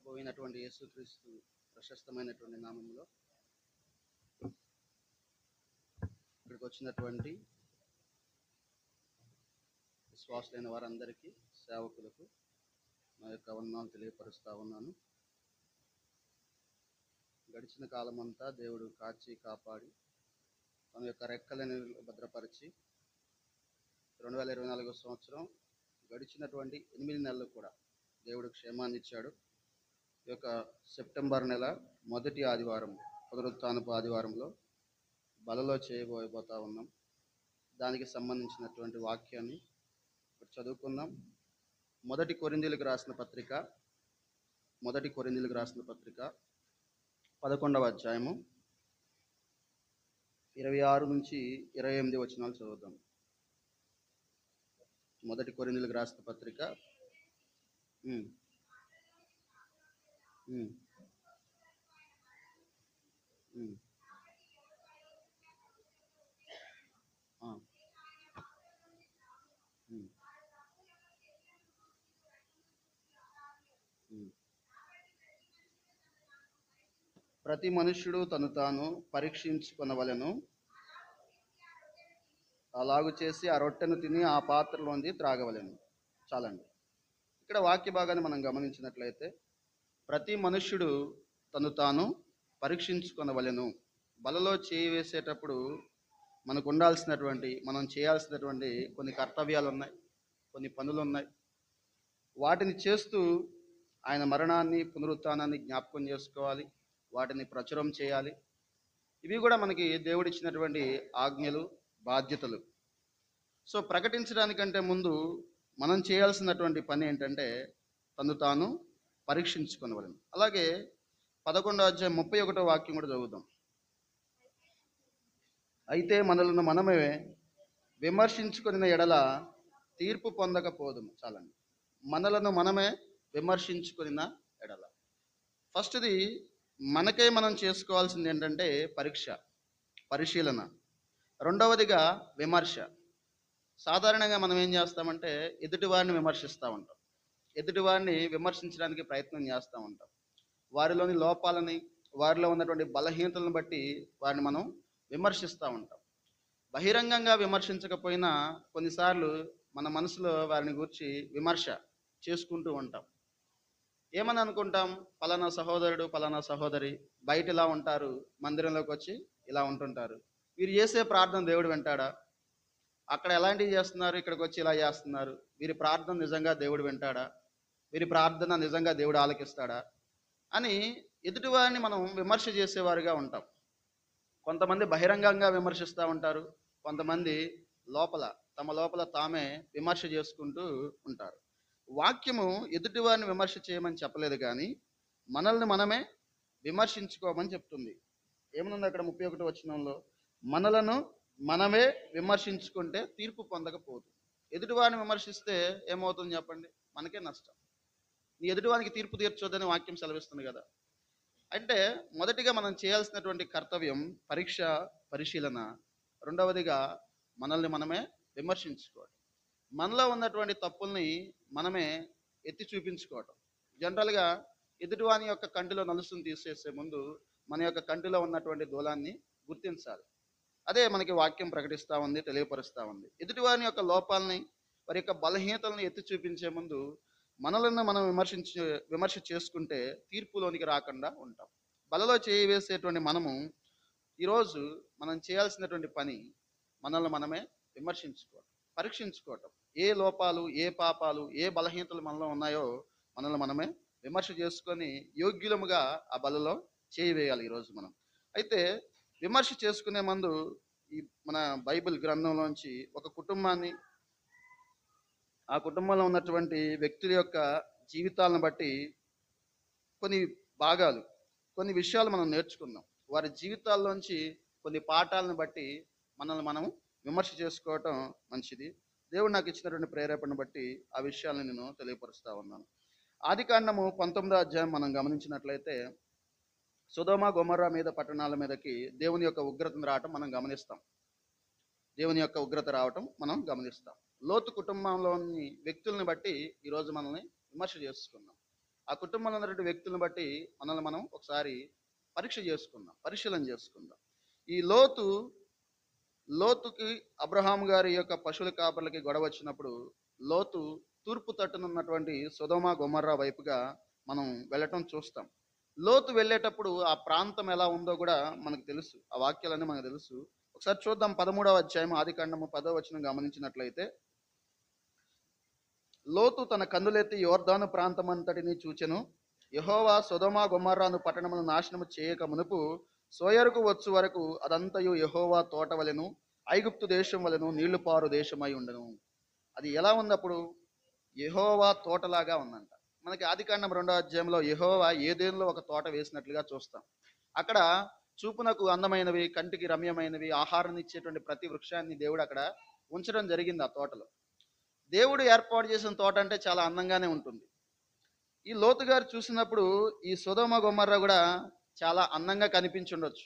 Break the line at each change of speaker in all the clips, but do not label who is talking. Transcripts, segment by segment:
ప్రభు అయినటువంటి యేసుక్రీస్తు ప్రశస్తమైనటువంటి నామంలో ఇక్కడికి వచ్చినటువంటి విశ్వాసులైన వారందరికీ, సేవకులకు నా యొక్క వందనాలు తెలియపరుస్తూ ఉన్నాను. గడిచిన కాలం అంతా దేవుడు కాచి కాపాడి తన యొక్క రెక్కలను భద్రపరిచి 2024 సంవత్సరం గడిచినటువంటి 8 నెలలు కూడా దేవుడు క్షేమాన్ని ఇచ్చాడు. ఈ యొక్క సెప్టెంబర్ నెల మొదటి ఆదివారం, పునరుత్థానపు ఆదివారంలో బలలో చేయబోతా ఉన్నాం. దానికి సంబంధించినటువంటి వాక్యాన్ని ఇప్పుడు చదువుకుందాం. మొదటి కొరింథీయులకు రాసిన పత్రిక 11వ అధ్యాయము 26 నుంచి 28 వచనాలు చదువుదాం. మొదటి కొరింథీయులకు రాసిన పత్రిక ప్రతి మనుష్యుడు తను తాను పరీక్షించుకొనవలెను. అలాగు చేసి ఆ రొట్టెను తిని ఆ పాత్రలోంది త్రాగవలెను. చాలండి. ఇక్కడ వాక్య భాగాన్ని మనం గమనించినట్లయితే, ప్రతి మనుష్యుడు తను తాను పరీక్షించుకొనవలెను. బలలో చేయి వేసేటప్పుడు మనకు ఉండాల్సినటువంటి, మనం చేయాల్సినటువంటి కొన్ని కర్తవ్యాలు ఉన్నాయి, కొన్ని పనులు ఉన్నాయి. వాటిని చేస్తూ ఆయన మరణాన్ని, పునరుత్థానాన్ని జ్ఞాపకం చేసుకోవాలి, వాటిని ప్రచురం చేయాలి. ఇవి కూడా మనకి దేవుడిచ్చినటువంటి ఆజ్ఞలు, బాధ్యతలు. సో ప్రకటించడానికంటే ముందు మనం చేయాల్సినటువంటి పని ఏంటంటే తను తాను పరీక్షించుకొనవలెను. అలాగే 11వ అధ్యాయం 31వ వాక్యం కూడా చదువుదాం. అయితే మనలను మనమే విమర్శించుకొనిన ఎడల తీర్పు పొందకపోదుము. చాలండి. మనలను మనమే విమర్శించుకొనిన ఎడల. ఫస్ట్ది మనకే మనం చేసుకోవాల్సింది ఏంటంటే పరిశీలన. రెండవదిగా విమర్శ. సాధారణంగా మనం ఏం చేస్తామంటే ఎదుటివారిని విమర్శిస్తూ ఉంటాం, ఎదుటివారిని విమర్శించడానికి ప్రయత్నం చేస్తూ ఉంటాం. వారిలోని లోపాలని, వారిలో ఉన్నటువంటి బలహీనతలను బట్టి వారిని మనం విమర్శిస్తూ ఉంటాం. బహిరంగంగా విమర్శించకపోయినా కొన్నిసార్లు మన మనసులో వారిని గురించి విమర్శ చేసుకుంటూ ఉంటాం. ఏమని అనుకుంటాం, పలానా సహోదరుడు, పలానా సహోదరి బయట ఇలా ఉంటారు, మందిరంలోకి వచ్చి ఇలా ఉంటుంటారు. వీరు చేసే ప్రార్థన దేవుడు వింటాడా? అక్కడ ఎలాంటివి చేస్తున్నారు, ఇక్కడికి వచ్చి ఇలా చేస్తున్నారు. వీరి ప్రార్థన నిజంగా దేవుడు వింటాడా? వీరి ప్రార్థన నిజంగా దేవుడు ఆలకిస్తాడా అని ఎదుటివారిని మనం విమర్శ చేసేవారుగా ఉంటాం. కొంతమంది బహిరంగంగా విమర్శిస్తూ ఉంటారు, కొంతమంది తమ లోపల తామే విమర్శ చేసుకుంటూ ఉంటారు. వాక్యము ఎదుటివారిని విమర్శ చేయమని చెప్పలేదు, కానీ మనల్ని మనమే విమర్శించుకోమని చెప్తుంది. ఏమనుంది అక్కడ 31వ వచనంలో? మనలను మనమే విమర్శించుకుంటే తీర్పు పొందకపోదు. ఎదుటివారిని విమర్శిస్తే ఏమవుతుంది చెప్పండి? మనకే నష్టం. నీ ఎదుటివారికి తీర్పు తీర్చొద్దని వాక్యం సెలవిస్తుంది కదా. అంటే మొదటిగా మనం చేయాల్సినటువంటి కర్తవ్యం పరిశీలన. రెండవదిగా మనల్ని మనమే విమర్శించుకోవడం. మనలో ఉన్నటువంటి తప్పుల్ని మనమే ఎత్తి చూపించుకోవటం. జనరల్గా ఎదుటివాని యొక్క కంటిలో నలుసును తీసేసే ముందు మన యొక్క కంటిలో ఉన్నటువంటి దూలాన్ని గుర్తించాలి. అదే మనకి వాక్యం ప్రకటిస్తూ ఉంది, తెలియపరుస్తూ ఉంది. ఎదుటివాని యొక్క లోపాలని, వారి యొక్క బలహీనతలను ఎత్తి చూపించే ముందు మనలను మనం విమర్శ చేసుకుంటే తీర్పులోనికి రాకుండా ఉంటాం. బలలో చేయి వేసేటువంటి మనము ఈరోజు మనం చేయాల్సినటువంటి పని మనల్ని మనమే విమర్శించుకోవటం, పరీక్షించుకోవటం. ఏ లోపాలు, ఏ పాపాలు, ఏ బలహీనతలు మనలో ఉన్నాయో మనల్ని మనమే విమర్శ చేసుకొని యోగ్యులముగా ఆ బలలో చేయి వేయాలి ఈరోజు మనం. అయితే విమర్శ చేసుకునే ముందు ఈ మన బైబిల్ గ్రంథంలోంచి ఒక కుటుంబాన్ని, ఆ కుటుంబంలో ఉన్నటువంటి వ్యక్తుల యొక్క జీవితాలను బట్టి కొన్ని విషయాలు మనం నేర్చుకుందాం. వారి జీవితాల్లోంచి కొన్ని పాఠాలను బట్టి మనల్ని మనం విమర్శ చేసుకోవటం మంచిది. దేవుడు నాకు ఇచ్చినటువంటి ప్రేరేపణను బట్టి ఆ విషయాలను నేను తెలియపరుస్తూ ఉన్నాను. ఆదికాండము 19వ అధ్యాయం మనం గమనించినట్లయితే సొదొమ గొమొర్రా మీద పట్టణాల మీదకి దేవుని యొక్క ఉగ్రతను రావటం మనం గమనిస్తాం. లోతు కుటుంబంలోని వ్యక్తుల్ని బట్టి ఈరోజు మనల్ని విమర్శ చేసుకుందాం. ఆ కుటుంబంలో ఉన్నటువంటి వ్యక్తులను బట్టి మనల్ని మనం ఒకసారి పరిశీలన చేసుకుందాం. ఈ లోతుకి అబ్రహాం గారి యొక్క పశువుల కాపర్లకి గొడవ వచ్చినప్పుడు లోతు తూర్పు తట్టునున్నటువంటి సొదొమ గొమొర్రా వైపుగా మనం వెళ్ళటం చూస్తాం. లోతు వెళ్ళేటప్పుడు ఆ ప్రాంతం ఎలా ఉందో కూడా మనకు తెలుసు, ఆ వాక్యాలన్నీ మనకు తెలుసు. ఒకసారి చూద్దాం. 13వ అధ్యాయం ఆదికాండము 10వ వచనం గమనించినట్లయితే, లోతు తన కన్నులెత్తి యోర్దాను ప్రాంతమంతటిని చూచెను. యెహోవా సొదొమ గొమొర్రాను పట్టణమును నాశనము చేయక మునుపు సోయరుకు వచ్చు వరకు అదంతయు యెహోవా తోట వలెను ఐగుప్తు దేశం వలెను నీళ్లు పారు దేశమై ఉండను. అది ఎలా ఉంది అప్పుడు? యెహోవా తోటలాగా ఉందంట. మనకి ఆదికాండం 2వ అధ్యాయంలో యెహోవా ఏదెనులో ఒక తోట వేసినట్లుగా చూస్తాం. అక్కడ చూపునకు అందమైనవి, కంటికి రమ్యమైనవి, ఆహారాన్ని ఇచ్చేటువంటి ప్రతి వృక్షాన్ని దేవుడు అక్కడ ఉంచడం జరిగింది. ఆ తోటలో దేవుడు ఏర్పాటు చేసిన తోట అంటే చాలా అందంగానే ఉంటుంది. ఈ లోతు గారు చూసినప్పుడు ఈ సొదొమ గొమొర్రా కూడా చాలా అందంగా కనిపించుండొచ్చు.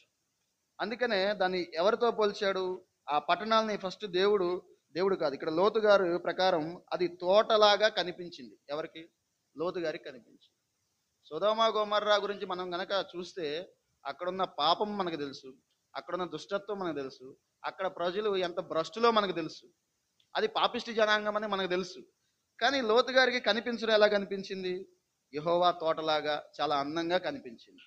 అందుకనే దాన్ని ఎవరితో పోల్చాడు? ఆ పట్టణాలని ఫస్ట్ దేవుడు కాదు, ఇక్కడ లోతు గారు ప్రకారం అది తోటలాగా కనిపించింది. ఎవరికి? లోతు గారికి కనిపించింది. సొదొమ గొమొర్రా గురించి మనం గనక చూస్తే అక్కడున్న పాపం మనకు తెలుసు, అక్కడున్న దుష్టత్వం మనకు తెలుసు, అక్కడ ప్రజలు ఎంత భ్రష్టులో మనకు తెలుసు, అది పాపిష్టి జనాంగం అని మనకు తెలుసు. కానీ లోతు గారికి కనిపించడం ఎలా కనిపించింది? యెహోవా తోటలాగా చాలా అందంగా కనిపించింది.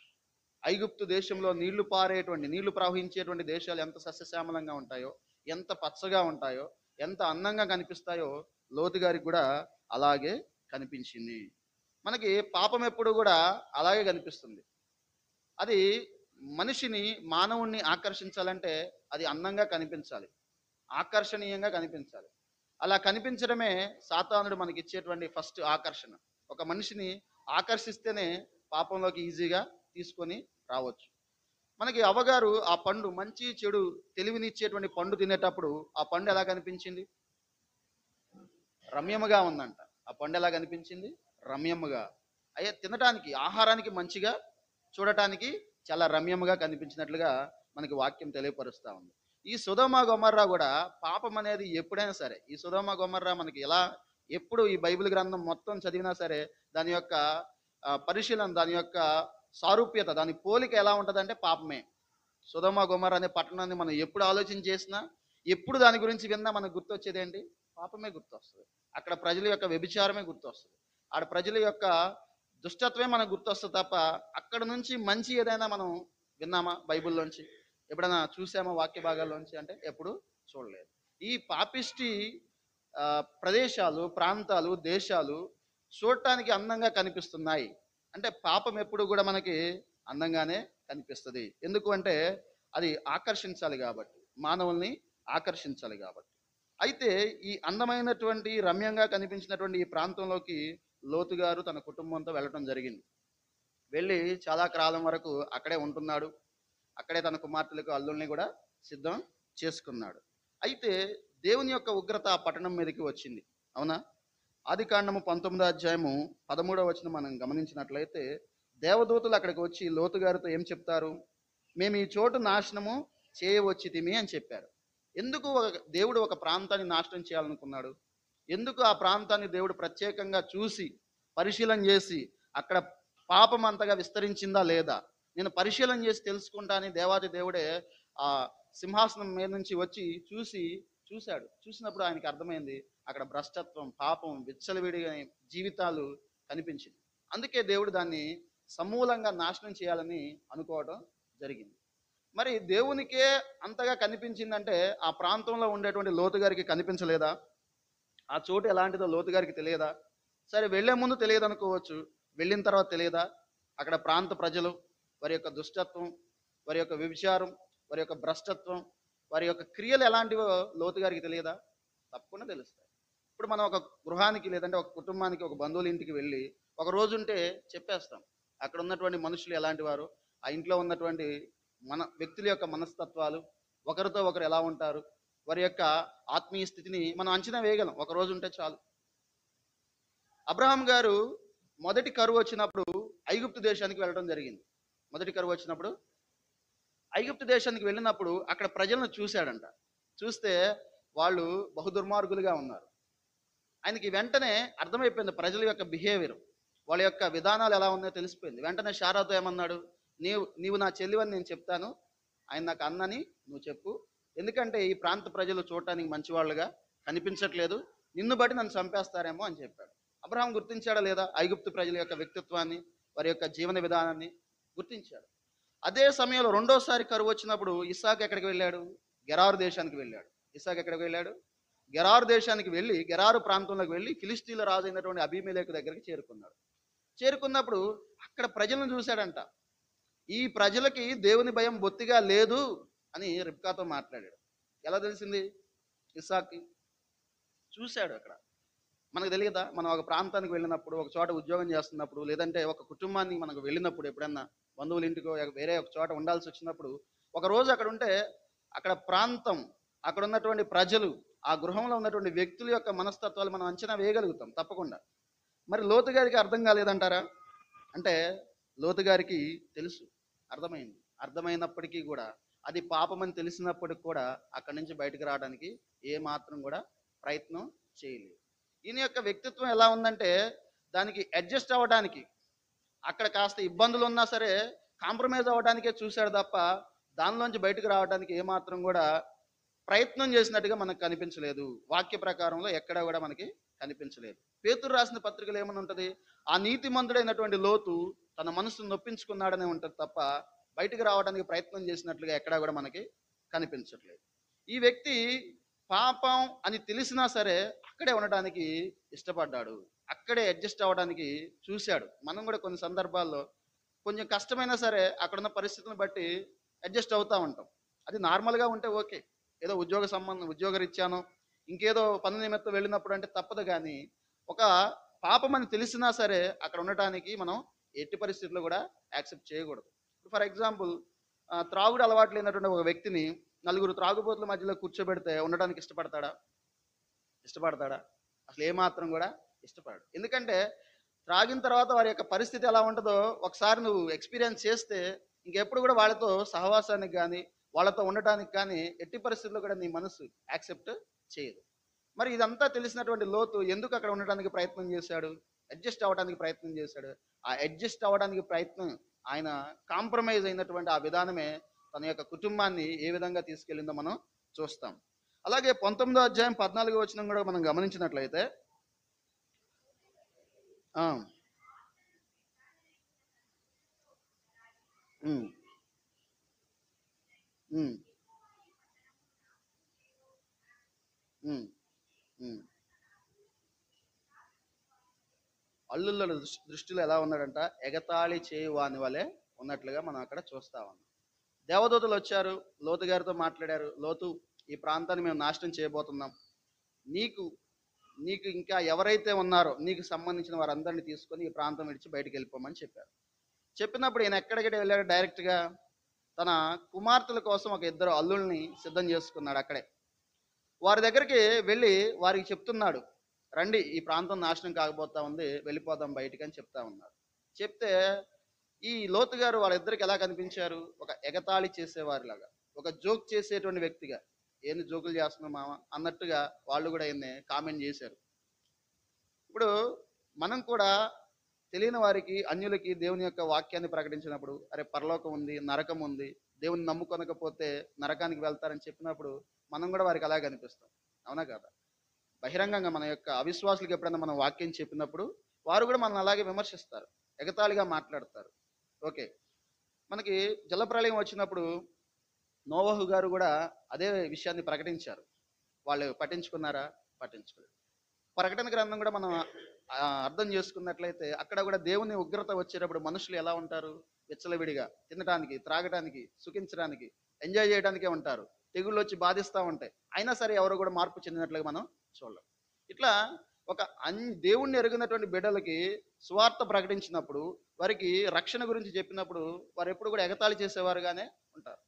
ఐగుప్తు దేశంలో నీళ్లు ప్రవహించేటువంటి దేశాలు ఎంత సస్యశ్యామలంగా ఉంటాయో, ఎంత పచ్చగా ఉంటాయో, ఎంత అందంగా కనిపిస్తాయో లోతు గారికి కూడా అలాగే కనిపించింది. మనకి పాపం ఎప్పుడు కూడా అలాగే కనిపిస్తుంది. అది మానవుణ్ణి ఆకర్షించాలంటే అది అందంగా కనిపించాలి, ఆకర్షణీయంగా కనిపించాలి. అలా కనిపించడమే సాతానుడు మనకి ఇచ్చేటువంటి ఫస్ట్ ఆకర్షణ. ఒక మనిషిని ఆకర్షిస్తేనే పాపంలోకి ఈజీగా తీసుకొని రావచ్చు. మనకి అవ్వగారు ఆ పండు, మంచి చెడు తెలివినిచ్చేటువంటి పండు తినేటప్పుడు ఆ పండు ఎలా కనిపించింది? రమ్యముగా ఉందంట. ఆ పండు ఎలా కనిపించింది? రమ్యముగా. అయ్యే తినటానికి, ఆహారానికి మంచిగా, చూడటానికి చాలా రమ్యముగా కనిపించినట్లుగా మనకి వాక్యం తెలియపరుస్తూ ఉంది. ఈ సొదొమ గొమొర్రా కూడా పాపం అనేది ఎప్పుడైనా సరే, ఈ సొదొమ గొమొర్రా మనకి ఎప్పుడు ఈ బైబిల్ గ్రంథం మొత్తం చదివినా సరే దాని యొక్క పరిశీలన, దాని యొక్క సారూప్యత, దాని పోలిక ఎలా ఉంటుందంటే పాపమే. సొదొమ గొమొర్రా అనే పట్టణాన్ని మనం ఎప్పుడు ఆలోచన చేసినా, ఎప్పుడు దాని గురించి విన్నా మనకు గుర్తొచ్చేది ఏంటి? పాపమే గుర్తొస్తుంది. అక్కడ ప్రజల యొక్క వ్యభిచారమే గుర్తొస్తుంది. ఆడ ప్రజల యొక్క దుష్టత్వమే మనకు గుర్తొస్తుంది తప్ప అక్కడ నుంచి మంచి ఏదైనా మనం విన్నామా బైబిల్లోంచి? ఎప్పుడైనా చూసామా వాక్య భాగాల్లోంచి అంటే ఎప్పుడు చూడలేదు. ఈ పాపిష్టి ప్రదేశాలు, ప్రాంతాలు, దేశాలు చూడటానికి అందంగా కనిపిస్తున్నాయి అంటే పాపం ఎప్పుడు కూడా మనకి అందంగానే కనిపిస్తుంది. ఎందుకు అంటే అది ఆకర్షించాలి కాబట్టి, మానవుల్ని ఆకర్షించాలి కాబట్టి. అయితే ఈ అందమైనటువంటి, రమ్యంగా కనిపించినటువంటి ఈ ప్రాంతంలోకి లోతు గారు తన కుటుంబంతో వెళ్ళటం జరిగింది. వెళ్ళి చాలా కాలం వరకు అక్కడే ఉంటున్నాడు. అక్కడే తన కుమార్తెలకు, అల్లుల్ని కూడా సిద్ధం చేసుకున్నాడు. అయితే దేవుని యొక్క ఉగ్రత ఆ పట్టణం మీదకి వచ్చింది. అవునా? ఆదికాండము 19వ అధ్యాయము 13వ వచనం మనం గమనించినట్లయితే దేవదూతలు అక్కడికి వచ్చి లోతు గారితో ఏం చెప్తారు? మేము ఈ చోటు నాశనము చేయవచ్చితిమి అని చెప్పారు. ఎందుకు దేవుడు ఒక ప్రాంతాన్ని నాశనం చేయాలనుకున్నాడు? ఎందుకు ఆ ప్రాంతాన్ని దేవుడు ప్రత్యేకంగా చూసి పరిశీలన చేసి అక్కడ పాపం అంతగా విస్తరించిందా లేదా నేను పరిశీలన చేసి తెలుసుకుంటా అని దేవాది దేవుడే ఆ సింహాసనం మీద నుంచి వచ్చి చూశాడు. చూసినప్పుడు ఆయనకి అర్థమైంది అక్కడ భ్రష్టత్వం, పాపం, విచ్చలవిడిగా జీవితాలు కనిపించింది. అందుకే దేవుడు దాన్ని సమూలంగా నాశనం చేయాలని అనుకోవడం జరిగింది. మరి దేవునికే అంతగా కనిపించిందంటే ఆ ప్రాంతంలో ఉండేటువంటి లోతు గారికి కనిపించలేదా? ఆ చోటు ఎలాంటిదో లోతు గారికి తెలియదా? సరే, వెళ్లే ముందు తెలియదు అనుకోవచ్చు, వెళ్ళిన తర్వాత తెలియదా? అక్కడ ప్రాంత ప్రజలు, వారి యొక్క దుష్టత్వం, వారి యొక్క వ్యభిచారం, వారి యొక్క భ్రష్టత్వం, వారి యొక్క క్రియలు ఎలాంటివో లోతు గారికి తెలియదా? తప్పకుండా తెలుస్తాయి. ఇప్పుడు మనం ఒక గృహానికి లేదంటే ఒక కుటుంబానికి, ఒక బంధువుల ఇంటికి వెళ్ళి ఒక రోజు ఉంటే చెప్పేస్తాం అక్కడ ఉన్నటువంటి మనుషులు ఎలాంటి వారు, ఆ ఇంట్లో ఉన్నటువంటి వ్యక్తుల యొక్క మనస్తత్వాలు, ఒకరితో ఒకరు ఎలా ఉంటారు, వారి యొక్క ఆత్మీయ స్థితిని మనం అంచనా వేయగలం ఒక రోజు ఉంటే చాలు. అబ్రహాం గారు మొదటి కరువు వచ్చినప్పుడు ఐగుప్తు దేశానికి వెళ్ళడం జరిగింది. మొదటి కరువు వచ్చినప్పుడు ఐగుప్తు దేశానికి వెళ్ళినప్పుడు అక్కడ ప్రజలను చూశాడంట. చూస్తే వాళ్ళు బహుదుర్మార్గులుగా ఉన్నారు. ఆయనకి వెంటనే అర్థమైపోయింది ప్రజల యొక్క బిహేవియర్. వాళ్ళ యొక్క విధానాలు ఎలా ఉన్నాయో తెలిసిపోయింది. వెంటనే షారాతో ఏమన్నాడు, నీవు నా చెల్లివని నేను చెప్తాను, ఆయన నాకు అన్నని నువ్వు చెప్పు, ఎందుకంటే ఈ ప్రాంత ప్రజలు చూడటానికి మంచివాళ్ళుగా కనిపించట్లేదు, నిన్ను బట్టి నన్ను చంపేస్తారేమో అని చెప్పాడు. అబ్రహాం గుర్తించాడా లేదా ఐగుప్తు ప్రజల యొక్క వ్యక్తిత్వాన్ని, వారి యొక్క జీవన విధానాన్ని గుర్తించాడు. అదే సమయంలో రెండోసారి కరువు వచ్చినప్పుడు ఇస్సాకు ఎక్కడికి వెళ్ళాడు? గెరారు దేశానికి వెళ్ళాడు. ఇస్సాకు ఎక్కడికి వెళ్ళాడు? గెరారు దేశానికి వెళ్ళి, గెరారు ప్రాంతంలోకి వెళ్ళి ఫిలిస్తీన్ల రాజు అయినటువంటి అబీమెలెకు దగ్గరికి చేరుకున్నాడు. చేరుకున్నప్పుడు అక్కడ ప్రజలను చూశాడంట. ఈ ప్రజలకి దేవుని భయం బొత్తిగా లేదు అని రిబ్కాతో మాట్లాడాడు. ఎలా తెలిసింది? ఇస్సాక్కి చూశాడు అక్కడ. మనకు తెలియదా? మనం ఒక ప్రాంతానికి వెళ్ళినప్పుడు, ఒక చోట ఉద్యోగం చేస్తున్నప్పుడు, లేదంటే ఒక కుటుంబానికి మనకు వెళ్ళినప్పుడు, ఎప్పుడన్నా బంధువుల ఇంటికో వేరే ఒక చోట ఉండాల్సి వచ్చినప్పుడు, ఒక రోజు అక్కడ ఉంటే అక్కడ ప్రాంతం, అక్కడ ఉన్నటువంటి ప్రజలు, ఆ గృహంలో ఉన్నటువంటి వ్యక్తుల యొక్క మనస్తత్వాలు మనం అంచనా వేయగలుగుతాం తప్పకుండా. మరి లోతు గారికి అర్థం కాలేదంటారా? అంటే లోతు గారికి తెలుసు, అర్థమైంది. అర్థమైనప్పటికీ కూడా, అది పాపమని తెలిసినప్పటికి కూడా అక్కడి నుంచి బయటకు రావడానికి ఏ మాత్రం కూడా ప్రయత్నం చేయలేదు. ఈయన యొక్క వ్యక్తిత్వం ఎలా ఉందంటే, దానికి అడ్జస్ట్ అవ్వడానికి, అక్కడ కాస్త ఇబ్బందులు ఉన్నా సరే కాంప్రమైజ్ అవ్వడానికే చూశాడు తప్ప దానిలోంచి బయటకు రావడానికి ఏమాత్రం కూడా ప్రయత్నం చేసినట్టుగా మనకు కనిపించలేదు. వాక్య ప్రకారంలో ఎక్కడా కూడా మనకి కనిపించలేదు. పేతురు రాసిన పత్రికలు ఏమని ఉంటుంది? ఆ నీతిమంతుడైనటువంటి లోతు తన మనసును నొప్పించుకున్నాడనే ఉంటుంది తప్ప బయటకు రావడానికి ప్రయత్నం చేసినట్లుగా ఎక్కడా కూడా మనకి కనిపించట్లేదు. ఈ వ్యక్తి పాపం అని తెలిసినా సరే అక్కడే ఉండడానికి ఇష్టపడ్డాడు, అక్కడే అడ్జస్ట్ అవ్వడానికి చూశాడు. మనం కూడా కొన్ని సందర్భాల్లో కొంచెం కష్టమైనా సరే అక్కడున్న పరిస్థితులను బట్టి అడ్జస్ట్ అవుతూ ఉంటాం. అది నార్మల్గా ఉంటే ఓకే, ఏదో ఉద్యోగరీత్యానో ఇంకేదో పని నిమిత్తం వెళ్ళినప్పుడు అంటే తప్పదు. కానీ ఒక పాపం అని తెలిసినా సరే అక్కడ ఉండటానికి మనం ఎట్టి పరిస్థితుల్లో కూడా యాక్సెప్ట్ చేయకూడదు. ఫర్ ఎగ్జాంపుల్, త్రాగుడు అలవాటు లేనటువంటి ఒక వ్యక్తిని నలుగురు త్రాగుబోతుల మధ్యలో కూర్చోబెడితే ఉండడానికి ఇష్టపడతాడా? అసలు ఏమాత్రం కూడా ఇష్టపడాడు. ఎందుకంటే త్రాగిన తర్వాత వారి యొక్క పరిస్థితి ఎలా ఉంటుందో ఒకసారి నువ్వు ఎక్స్పీరియన్స్ చేస్తే ఇంకెప్పుడు కూడా వాళ్ళతో సహవాసానికి కానీ, వాళ్ళతో ఉండటానికి కానీ ఎట్టి పరిస్థితుల్లో కూడా నీ మనసు యాక్సెప్ట్ చేయదు. మరి ఇదంతా తెలిసినటువంటి లోతు ఎందుకు అక్కడ ఉండడానికి ప్రయత్నం చేశాడు? అడ్జస్ట్ అవ్వడానికి ప్రయత్నం చేశాడు. ఆ అడ్జస్ట్ అవ్వడానికి ప్రయత్నం, ఆయన కాంప్రమైజ్ అయినటువంటి ఆ విధానమే తన యొక్క కుటుంబాన్ని ఏ విధంగా తీసుకెళ్ళిందో మనం చూస్తాం. అలాగే 19వ అధ్యాయం 14వ వచనం కూడా మనం గమనించినట్లయితే, అల్లుళ్ళ దృష్టిలో ఎలా ఉన్నాడంట? ఎగతాళి చేయువాని వలె ఉన్నట్లుగా మనం అక్కడ చూస్తా ఉన్నాం. దేవదూతలు వచ్చారు, లోతు గారితో మాట్లాడారు. లోతు, ఈ ప్రాంతాన్ని మేము నాశనం చేయబోతున్నాం, నీకు ఇంకా ఎవరైతే ఉన్నారో నీకు సంబంధించిన వారందరినీ తీసుకొని ఈ ప్రాంతం విడిచి బయటికి వెళ్ళిపోమని చెప్పారు. చెప్పినప్పుడు ఈయన ఎక్కడికి వెళ్ళాడు? డైరెక్ట్గా తన కుమార్తెల కోసం ఒక 2 అల్లుల్ని సిద్ధం చేసుకున్నాడు. అక్కడే వారి దగ్గరికి వెళ్ళి వారికి చెప్తున్నాడు, రండి, ఈ ప్రాంతం నాశనం కాకపోతా ఉంది, వెళ్ళిపోదాం బయటికి అని చెప్తా ఉన్నారు. చెప్తే ఈ లోతు గారు వాళ్ళిద్దరికి ఎలా కనిపించారు? ఒక ఎగతాళి చేసేవారిలాగా, ఒక జోక్ చేసేటువంటి వ్యక్తిగా, ఏంది జోకులు చేస్తున్నావు మామ అన్నట్టుగా వాళ్ళు కూడా ఈయన్ని కామెంట్ చేశారు. ఇప్పుడు మనం కూడా తెలియని వారికి, అన్యులకి దేవుని యొక్క వాక్యాన్ని ప్రకటించినప్పుడు, అరే పరలోకం ఉంది, నరకం ఉంది, దేవుని నమ్ముకొనకపోతే నరకానికి వెళ్తారని చెప్పినప్పుడు మనం కూడా వారికి అలాగే అనిపిస్తాం. అవునా కదా? బహిరంగంగా మన యొక్క అవిశ్వాసులకు ఎప్పుడైనా మనం వాక్యం చెప్పినప్పుడు వారు కూడా మనల్ని అలాగే విమర్శిస్తారు, ఎగతాళిగా మాట్లాడతారు. ఓకే, మనకి జలప్రళయం వచ్చినప్పుడు నోవహు గారు కూడా అదే విషయాన్ని ప్రకటించారు. వాళ్ళు పట్టించుకున్నారా? పట్టించుకోలేదు. ప్రకటన గ్రంథం కూడా మనం అర్థం చేసుకున్నట్లయితే అక్కడ కూడా దేవుని ఉగ్రత వచ్చేటప్పుడు మనుషులు ఎలా ఉంటారు? విచ్చలవిడిగా తినడానికి, త్రాగడానికి, సుఖించడానికి, ఎంజాయ్ చేయడానికే ఉంటారు. తెగుళ్ళు వచ్చి బాధిస్తూ ఉంటాయి, అయినా సరే ఎవరు కూడా మార్పు చెందినట్లుగా మనం చూడలేం. ఇట్లా ఒక దేవుణ్ణి ఎరిగినటువంటి బిడ్డలకి సువార్త ప్రకటించినప్పుడు, వారికి రక్షణ గురించి చెప్పినప్పుడు వారు ఎప్పుడు కూడా ఎగతాళి చేసేవారుగానే ఉంటారు.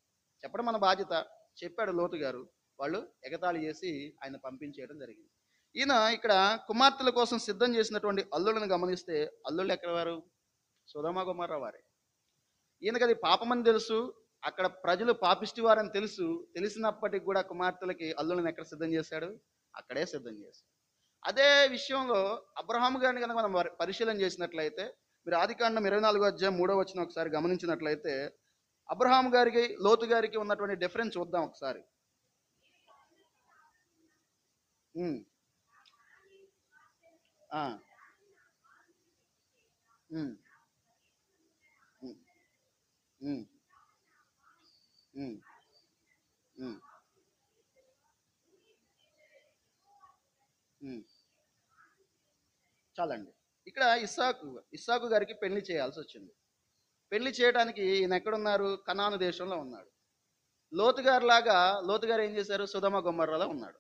చెప్పడం మన బాధ్యత. చెప్పాడు లోతు గారు, వాళ్ళు ఎగతాళి చేసి ఆయన పంపించేయడం జరిగింది. ఈయన ఇక్కడ కుమార్తెల కోసం సిద్ధం చేసినటువంటి అల్లులను గమనిస్తే, అల్లుళ్ళు ఎక్కడ వారు? సొదొమ గొమొర్రా వారే. ఈయనకి అది పాపమని తెలుసు, అక్కడ ప్రజలు పాపిష్టి వారని తెలిసినప్పటికి కూడా కుమార్తెలకి అల్లులను ఎక్కడ సిద్ధం చేశాడు? అక్కడే సిద్ధం చేశాడు. అదే విషయంలో అబ్రహాము గారిని కనుక మనం పరిశీలన చేసినట్లయితే, మీరు ఆదికాండం 24 అధ్యాయం 3వ వచనం ఒకసారి గమనించినట్లయితే, అబ్రహాము గారికి లోతు గారికి ఉన్నటువంటి డిఫరెన్స్ చూద్దాం ఒకసారి. ఉమ్, ఆ, ఉమ్, ఉమ్, ఉమ్, ఉమ్, ఉమ్, ఉమ్. చాలండి. ఇక్కడ ఇస్సాకు గారికి పెళ్లి చేయాల్సి వచ్చింది. పెళ్లి చేయడానికి ఈయన ఎక్కడున్నారు? కనాను దేశంలో ఉన్నాడు. లోతు గారు ఏం చేశారు? సొదొమ గొమొర్రాలో ఉన్నాడు.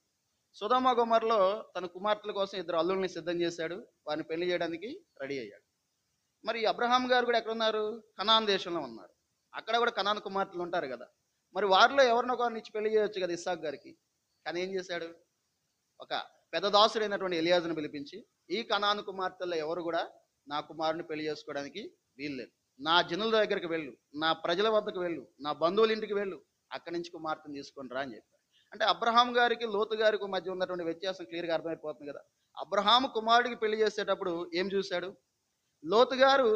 సొదొమ గొమొర్రాలో తన కుమార్తెల కోసం ఇద్దరు అల్లుల్ని సిద్ధం చేశాడు. వారిని పెళ్లి చేయడానికి రెడీ అయ్యాడు. మరి అబ్రహాం గారు కూడా ఎక్కడున్నారు? కనాన్ దేశంలో ఉన్నారు. అక్కడ కూడా కనాన్ కుమార్తెలు ఉంటారు కదా. మరి వారిలో ఎవరినో ఒకరిని ఇచ్చి పెళ్లి చేయొచ్చు కదా ఇస్సాకు గారికి. కానీ ఏం చేశాడు? ఒక పెద్ద దాసుడైనటువంటి ఎలియాజును పిలిపించి, ఈ కనాను కుమార్తెల్లో ఎవరు కూడా నా కుమారుని పెళ్లి చేసుకోవడానికి వీల్లేదు. నా జనుల దగ్గరికి వెళ్ళు, నా ప్రజల వద్దకు వెళ్ళు, నా బంధువుల ఇంటికి వెళ్ళు, అక్కడి నుంచి కుమార్తెను తీసుకొని రా అని చెప్పాడు. అంటే అబ్రహాం గారికి లోతు గారికి మధ్య ఉన్నటువంటి వ్యత్యాసం క్లియర్గా అర్థమైపోతుంది కదా. అబ్రహాము కుమారుడికి పెళ్లి చేసేటప్పుడు ఏం చూశాడు? లోతు గారు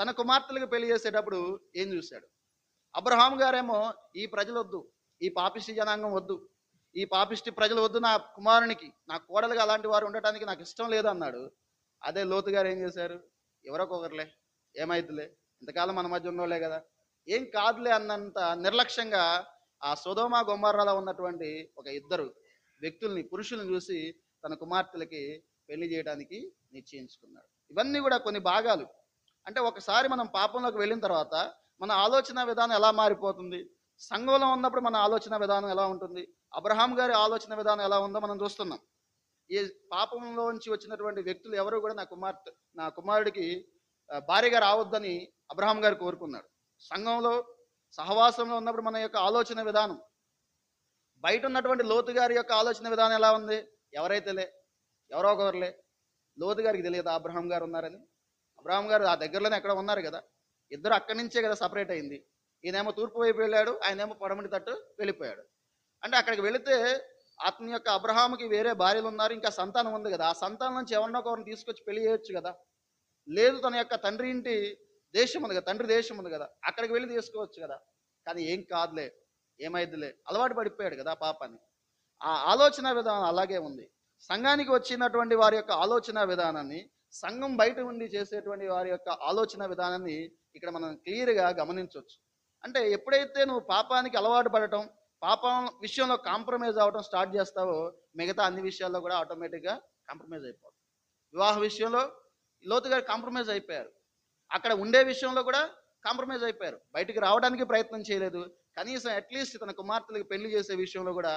తన కుమార్తెలకు పెళ్లి చేసేటప్పుడు ఏం చూశాడు? అబ్రహాం గారేమో ఈ ప్రజలు వద్దు, ఈ పాపిష్టి జనాంగం వద్దు, ఈ పాపిష్టి ప్రజలు వద్దు నా కుమారునికి, నా కోడలుగా అలాంటి వారు ఉండటానికి నాకు ఇష్టం లేదు అన్నాడు. అదే లోతు గారు ఏం చేశారు? ఎవరొకొకరులే, ఏమైద్దిలే, ఇంతకాలం మన మధ్య ఉన్నోళ్ళే కదా, ఏం కాదులే అన్నంత నిర్లక్ష్యంగా ఆ సొదొమ గొమొర్రాలో ఉన్నటువంటి ఒక ఇద్దరు వ్యక్తుల్ని, పురుషుల్ని చూసి తన కుమార్తెలకి పెళ్లి చేయడానికి నిశ్చయించుకున్నాడు. ఇవన్నీ కూడా కొన్ని భాగాలు. అంటే ఒకసారి మనం పాపంలోకి వెళ్ళిన తర్వాత మన ఆలోచన విధానం ఎలా మారిపోతుంది? సంఘంలో ఉన్నప్పుడు మన ఆలోచన విధానం ఎలా ఉంటుంది? అబ్రహాం గారి ఆలోచన విధానం ఎలా ఉందో మనం చూస్తున్నాం. ఈ పాపంలోంచి వచ్చినటువంటి వ్యక్తులు ఎవరు కూడా నా కుమారుడికి భార్యగా రావద్దని అబ్రహాం గారు కోరుకున్నాడు. సంఘంలో సహవాసంలో ఉన్నప్పుడు మన యొక్క ఆలోచన విధానం, బయట ఉన్నటువంటి లోతు గారి యొక్క ఆలోచన విధానం ఎలా ఉంది? ఎవరైతేలే, ఎవరో ఒకరులే. లోతు గారికి తెలియదు అబ్రహాం గారు ఉన్నారని. అబ్రహాం గారు ఆ దగ్గరలోనే ఎక్కడ ఉన్నారు కదా. ఇద్దరు అక్కడి నుంచే కదా సపరేట్ అయింది. ఈయనేమో తూర్పు వైపు వెళ్ళాడు, ఆయనేమో పడమటి తట్టు వెళ్ళిపోయాడు. అంటే అక్కడికి వెళితే అతని యొక్క అబ్రహాముకి వేరే భార్యలు ఉన్నారు, ఇంకా సంతానం ఉంది కదా. ఆ సంతానం నుంచి ఎవరినో ఒకరిని తీసుకొచ్చి పెళ్లి చేయొచ్చు కదా. లేదు, తన యొక్క తండ్రి ఇంటి దేశం ఉంది కదా, తండ్రి దేశం ఉంది కదా, అక్కడికి వెళ్ళి తీసుకోవచ్చు కదా. కానీ ఏం కాదులే, ఏమైద్దిలే, అలవాటు పడిపోయాడు కదా పాపాన్ని. ఆ ఆలోచన విధానం అలాగే ఉంది. సంఘానికి వచ్చినటువంటి వారి యొక్క ఆలోచన విధానాన్ని, సంఘం బయట ఉండి చేసేటువంటి వారి యొక్క ఆలోచన విధానాన్ని ఇక్కడ మనం క్లియర్గా గమనించవచ్చు. అంటే ఎప్పుడైతే నువ్వు పాపానికి అలవాటు పడటం, పాపం విషయంలో కాంప్రమైజ్ అవ్వడం స్టార్ట్ చేస్తావో, మిగతా అన్ని విషయాల్లో కూడా ఆటోమేటిక్గా కాంప్రమైజ్ అయిపోతుంది. వివాహ విషయంలో లోతు గారు కాంప్రమైజ్ అయిపోయారు. అక్కడ ఉండే విషయంలో కూడా కాంప్రమైజ్ అయిపోయారు. బయటికి రావడానికి ప్రయత్నం చేయలేదు. కనీసం అట్లీస్ట్ తన కుమార్తెలకు పెళ్లి చేసే విషయంలో కూడా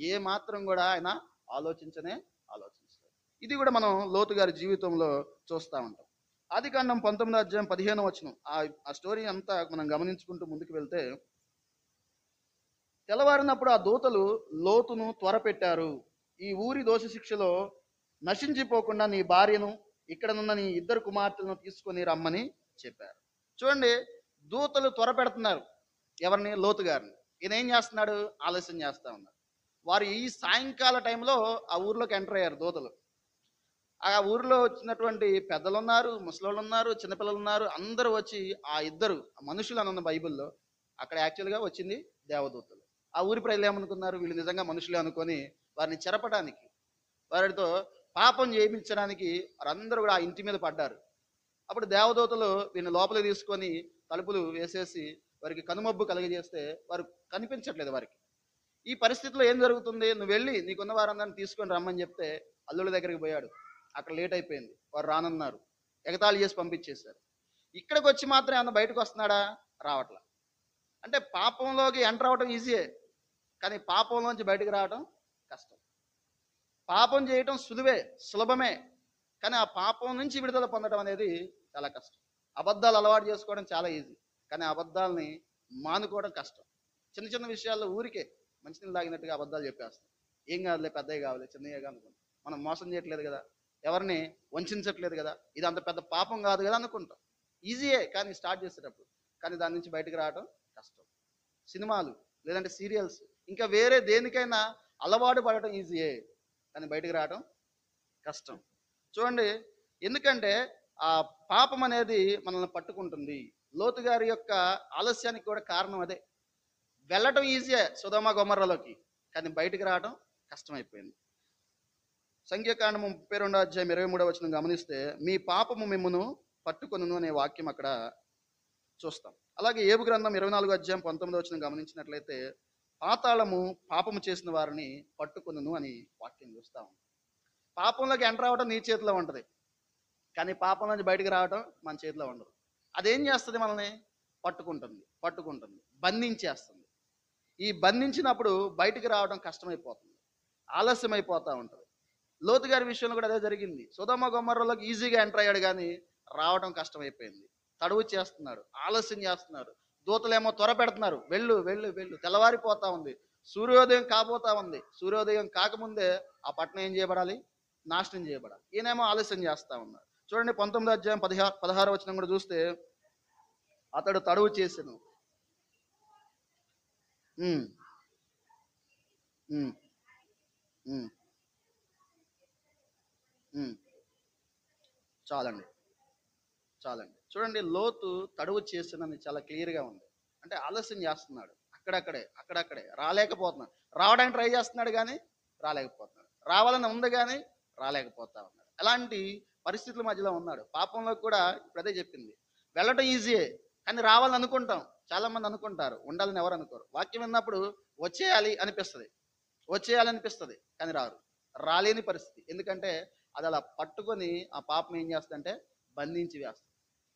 ఏ మాత్రం కూడా ఆయన ఆలోచించలేదు. ఇది కూడా మనం లోతు గారి జీవితంలో చూస్తూ ఉంటాం. ఆదికాండం 19వ అధ్యాయం 15వ వచనం, ఆ స్టోరీ అంతా మనం గమనించుకుంటూ ముందుకు వెళ్తే, తెల్లవారినప్పుడు ఆ దూతలు లోతును త్వరపెట్టారు. ఈ ఊరి దోష శిక్షలో నశించిపోకుండా నీ భార్యను, ఇక్కడనున్న నీ ఇద్దరు కుమార్తెలను తీసుకొని రమ్మని చెప్పారు. చూడండి, దూతలు త్వర పెడుతున్నారు ఎవరిని? లోతు గారిని. ఈయన ఏం చేస్తున్నాడు? ఆలస్యం చేస్తా ఉన్నాడు. వారు ఈ సాయంకాల టైంలో ఆ ఊర్లోకి ఎంటర్ అయ్యారు దూతలు. ఆ ఊరిలో వచ్చినటువంటి పెద్దలు ఉన్నారు, ముసలోళ్ళు ఉన్నారు, చిన్నపిల్లలు ఉన్నారు. అందరూ వచ్చి ఆ ఇద్దరు మనుషులు అని ఉన్న బైబిల్లో, అక్కడ యాక్చువల్గా వచ్చింది దేవదూతలు. ఆ ఊరి ప్రజలు ఏమనుకున్నారు? వీళ్ళు నిజంగా మనుషులే అనుకొని వారిని చెరపడానికి, వారితో పాపం చేయించడానికి వారందరూ కూడా ఆ ఇంటి మీద పడ్డారు. అప్పుడు దేవదూతలు వీరిని లోపలికి తీసుకొని తలుపులు వేసేసి వారికి కనుమబ్బు కలిగజేస్తే వారు కనిపించట్లేదు వారికి. ఈ పరిస్థితిలో ఏం జరుగుతుంది? నువ్వు వెళ్ళి నీకున్న వారందరిని తీసుకొని రమ్మని చెప్తే అల్లుల దగ్గరికి పోయాడు. అక్కడ లేట్ అయిపోయింది, వారు రానన్నారు, ఎగతాళి చేసి పంపించేశారు. ఇక్కడికి వచ్చి మాత్రం ఏమన్నా బయటకు వస్తున్నాడా? రావట్లా. అంటే పాపంలోకి ఎంటర్ అవ్వడం ఈజీయే, కానీ పాపంలోంచి బయటకు రావడం కష్టం. పాపం చేయటం సులభమే, కానీ ఆ పాపం నుంచి విడుదల పొందడం అనేది చాలా కష్టం. అబద్ధాలు అలవాటు చేసుకోవడం చాలా ఈజీ, కానీ అబద్ధాలని మానుకోవడం కష్టం. చిన్న చిన్న విషయాల్లో ఊరికే మంచినీళ్ళు తాగినట్టుగా అబద్ధాలు చెప్పేస్తాం. ఏం కాదులే, పెద్దవి కావాలి, చిన్నవి అనుకుంటాం. మనం మోసం చేయట్లేదు కదా, ఎవరిని వంచట్లేదు కదా, ఇది అంత పెద్ద పాపం కాదు కదా అనుకుంటాం. ఈజీయే కానీ స్టార్ట్ చేసేటప్పుడు, కానీ దాని నుంచి బయటకు రావడం కష్టం. సినిమాలు లేదంటే సీరియల్స్ ఇంకా వేరే దేనికైనా అలవాటు పడటం ఈజీయే, కానీ బయటకు రావడం కష్టం. చూడండి, ఎందుకంటే ఆ పాపం అనేది మనల్ని పట్టుకుంటుంది. లోతు గారి యొక్క ఆలస్యానికి కూడా కారణం అదే. వెళ్ళటం ఈజీయే సొదొమ గొమొర్రాలోకి, కానీ బయటికి రావడం కష్టమైపోయింది. సంఖ్యాకాండము 32 అధ్యాయం 23 వచనం గమనిస్తే, మీ పాపము మిమ్మును పట్టుకొనును అనే వాక్యం అక్కడ చూస్తాం. అలాగే ఏబు గ్రంథం 24 అధ్యాయం 19 వచనం గమనించినట్లయితే, పాతాళము పాపము చేసిన వారిని పట్టుకొనును అని వాక్యం చూస్తాం. పాపంలోకి ఎంటర్ అవ్వడం నీ చేతిలో ఉంటది, కానీ పాపం నుంచి బయటికి రావడం మన చేతిలో ఉండదు. అదేం చేస్తుంది? మనల్ని పట్టుకుంటుంది, బంధించేస్తుంది. ఈ బంధించినప్పుడు బయటికి రావడం కష్టమైపోతుంది, ఆలస్యం అయిపోతూ ఉంటుంది. లోతు గారి విషయంలో కూడా అదే జరిగింది. సొదొమ గొమొర్రాలోకి ఈజీగా ఎంటర్ అయ్యాడు, కానీ రావడం కష్టమైపోయింది. తడువు చేస్తున్నాడు, ఆలస్యం చేస్తున్నారు. దూతలేమో త్వర పెడుతున్నారు, వెళ్ళు వెళ్ళు వెళ్ళు. తెల్లవారిపోతా ఉంది, సూర్యోదయం కాబోతా ఉంది. సూర్యోదయం కాకముందే ఆ పట్టణం ఏం చేయబడాలి? నాశనం చేయబడాలి. ఈయనేమో ఆలస్యం చేస్తా ఉన్నాడు. చూడండి, 19 అధ్యాయం 16 వచనం కూడా చూస్తే, అతడు తడువు చేసెను. ఉమ్, ఉమ్, ఉమ్, ఉమ్. చాలండి, చాలండి. చూడండి, లోతు తడువు చేసినని చాలా క్లియర్గా ఉంది. అంటే ఆలస్యం చేస్తున్నాడు, అక్కడక్కడే రాలేకపోతున్నాడు. రావడానికి ట్రై చేస్తున్నాడు, కానీ రాలేకపోతున్నాడు. రావాలని ఉంది, కానీ రాలేకపోతా ఉన్నాడు. ఎలాంటి పరిస్థితుల మధ్యలో ఉన్నాడు? పాపంలోకి కూడా ఇప్పుడు అదే చెప్పింది. వెళ్ళటం ఈజీయే, కానీ రావాలని అనుకుంటాం. చాలా మంది అనుకుంటారు, ఉండాలని ఎవరు అనుకోరు. వాక్యం విన్నప్పుడు వచ్చేయాలనిపిస్తుంది, కానీ రాలేని పరిస్థితి. ఎందుకంటే అది అలా పట్టుకొని ఆ పాపం ఏం చేస్తుందంటే బంధించి వేస్తుంది.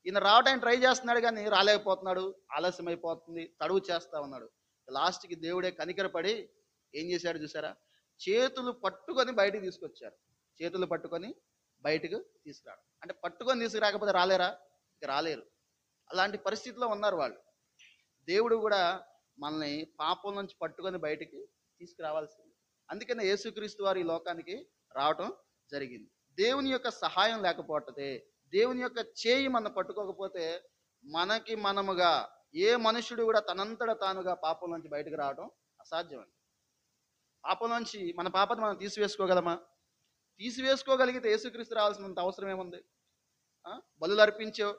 ఈయన రావడానికి ట్రై చేస్తున్నాడు, కానీ రాలేకపోతున్నాడు, ఆలస్యం అయిపోతుంది, తడువు చేస్తా ఉన్నాడు. లాస్ట్కి దేవుడే కనికరపడి ఏం చేశాడు చూసారా? చేతులు పట్టుకొని బయటికి తీసుకొచ్చారు. చేతులు పట్టుకొని బయటకు తీసుకురాడు అంటే, పట్టుకొని తీసుకురాకపోతే రాలేరా? ఇక రాలేరు. అలాంటి పరిస్థితిలో ఉన్నారు వాళ్ళు. దేవుడు కూడా మనల్ని పాపం నుంచి పట్టుకొని బయటికి తీసుకురావాల్సింది. అందుకనే యేసుక్రీస్తు వారు ఈ లోకానికి రావటం జరిగింది. దేవుని యొక్క సహాయం లేకపోతే, దేవుని యొక్క చేయి మనం పట్టుకోకపోతే, మనముగా ఏ మనుషుడు కూడా తనంతట తానుగా పాపం నుంచి బయటకు రావడం అసాధ్యమండి. పాపం నుంచి మన పాపను మనం తీసివేసుకోగలమా? తీసివేసుకోగలిగితే యేసుక్రీస్తు రావాల్సినంత అవసరం ఏముంది? బలులు అర్పించో,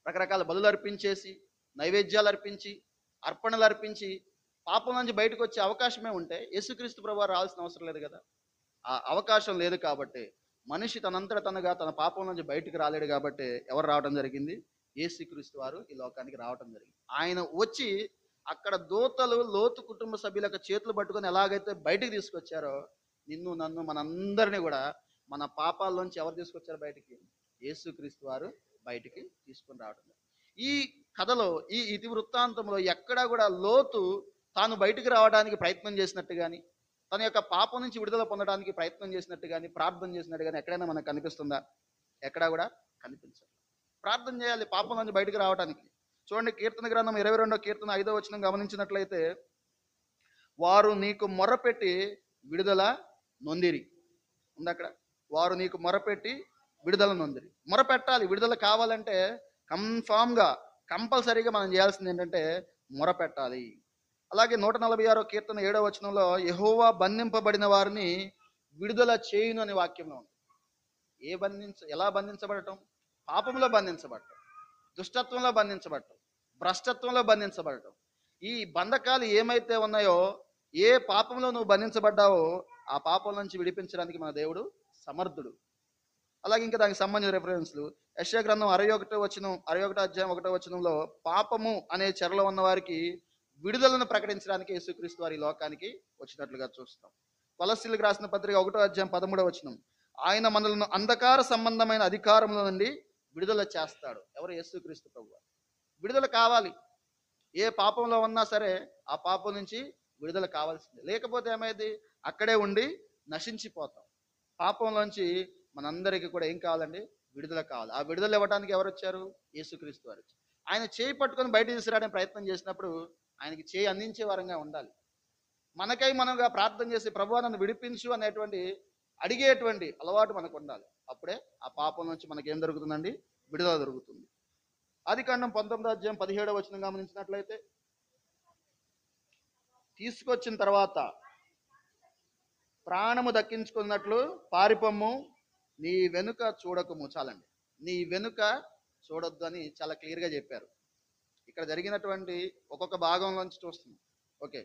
రకరకాల బలులు అర్పించేసి, నైవేద్యాలు అర్పించి, అర్పణలు అర్పించి పాపం నుంచి బయటకు వచ్చే అవకాశమే ఉంటే యేసుక్రీస్తు ప్రభువు రావాల్సిన అవసరం లేదు కదా. ఆ అవకాశం లేదు కాబట్టి, మనిషి తనంతట తనగా తన పాపం నుంచి బయటికి రాలేడు కాబట్టి ఎవరు రావడం జరిగింది? యేసుక్రీస్తు వారు ఈ లోకానికి రావడం జరిగింది. ఆయన వచ్చి అక్కడ దూతలు లోతు కుటుంబ సభ్యులకు చేతులు పట్టుకొని ఎలాగైతే బయటికి తీసుకొచ్చారో, నిన్ను నన్ను మనందరినీ కూడా మన పాపాల్లోంచి ఎవరు తీసుకొచ్చారు బయటికి? యేసుక్రీస్తు వారు బయటికి తీసుకొని రావడం. ఈ కథలో, ఈ ఇతివృత్తాంతంలో ఎక్కడా కూడా లోతు తాను బయటికి రావడానికి ప్రయత్నం చేసినట్టు కానీ, తన యొక్క పాపం నుంచి విడుదల పొందడానికి ప్రయత్నం చేసినట్టు కానీ, ప్రార్థన చేసినట్టు కానీ ఎక్కడైనా మనకు కనిపిస్తుందా? ఎక్కడా కూడా కనిపించదు. ప్రార్థన చేయాలి పాపం నుంచి బయటికి రావడానికి. చూడండి, కీర్తన గ్రంథం 22వ కీర్తన 5వ వచనం గమనించినట్లయితే, వారు నీకు మొర్రపెట్టి విడుదల నొందిరి ఉంది అక్కడ. వారు నీకు మొరపెట్టి విడుదల నొందిరి. మొరపెట్టాలి. విడుదల కావాలంటే కన్ఫామ్గా, కంపల్సరీగా మనం చేయాల్సింది ఏంటంటే మొరపెట్టాలి. అలాగే 146వ కీర్తన 7వ వచనంలో, యెహోవా బంధింపబడిన వారిని విడుదల చేయును అనే వాక్యంలో ఉంది. ఎలా బంధించబడటం? పాపంలో బంధించబడటం, దుష్టత్వంలో బంధించబడటం, భ్రష్టత్వంలో బంధించబడటం. ఈ బంధకాలు ఏమైతే ఉన్నాయో, ఏ పాపంలో నువ్వు బంధించబడ్డావో ఆ పాపం నుంచి విడిపించడానికి మన దేవుడు సమర్థుడు. అలాగే ఇంకా దానికి సంబంధించిన రెఫరెన్స్లు, యెషయా గ్రంథం 61 అధ్యాయం 1వ వచనంలో, పాపము అనే చెరలో ఉన్న వారికి విడుదలను ప్రకటించడానికి యేసుక్రీస్తు వారి లోకానికి వచ్చినట్లుగా చూస్తాం. కొలస్సీలకు రాసిన పత్రిక 1వ అధ్యాయం 13వ వచనం, ఆయన మనలను అంధకార సంబంధమైన అధికారంలో నుండి విడుదల చేస్తాడు. ఎవరు? యేసుక్రీస్తు ప్రభువు. విడుదల కావాలి. ఏ పాపంలో ఉన్నా సరే ఆ పాపం నుంచి విడుదల కావాల్సిందే. లేకపోతే ఏమైంది? అక్కడే ఉండి నశించిపోతాం. పాపంలోంచి మనందరికీ కూడా ఏం కావాలండి? విడుదల కావాలి. ఆ విడుదల ఇవ్వడానికి ఎవరు వచ్చారు? యేసుక్రీస్తు వారు. ఆయన చేయి పట్టుకొని బయట తీసుకురావడానికి ప్రయత్నం చేసినప్పుడు ఆయనకి చేయి అందించే వారంగా ఉండాలి. మనకై మనగా ప్రార్థన చేసి, ప్రభువా నన్ను విడిపించు అనేటువంటి అడిగేటువంటి అలవాటు మనకు ఉండాలి. అప్పుడే ఆ పాపం నుంచి మనకి ఏం దొరుకుతుందండి? విడుదల దొరుకుతుంది. ఆదికాండం 19వ అధ్యాయం 17వ వచనం గమనించినట్లయితే, తీసుకొచ్చిన తర్వాత ప్రాణము దక్కించుకున్నట్లు పారిపొమ్ము, నీ వెనుక చూడకము. చాలండి, నీ వెనుక చూడొద్దు అని చాలా క్లియర్గా చెప్పారు. ఇక్కడ జరిగినటువంటి ఒక్కొక్క భాగంలోంచి చూస్తున్నాం. ఓకే,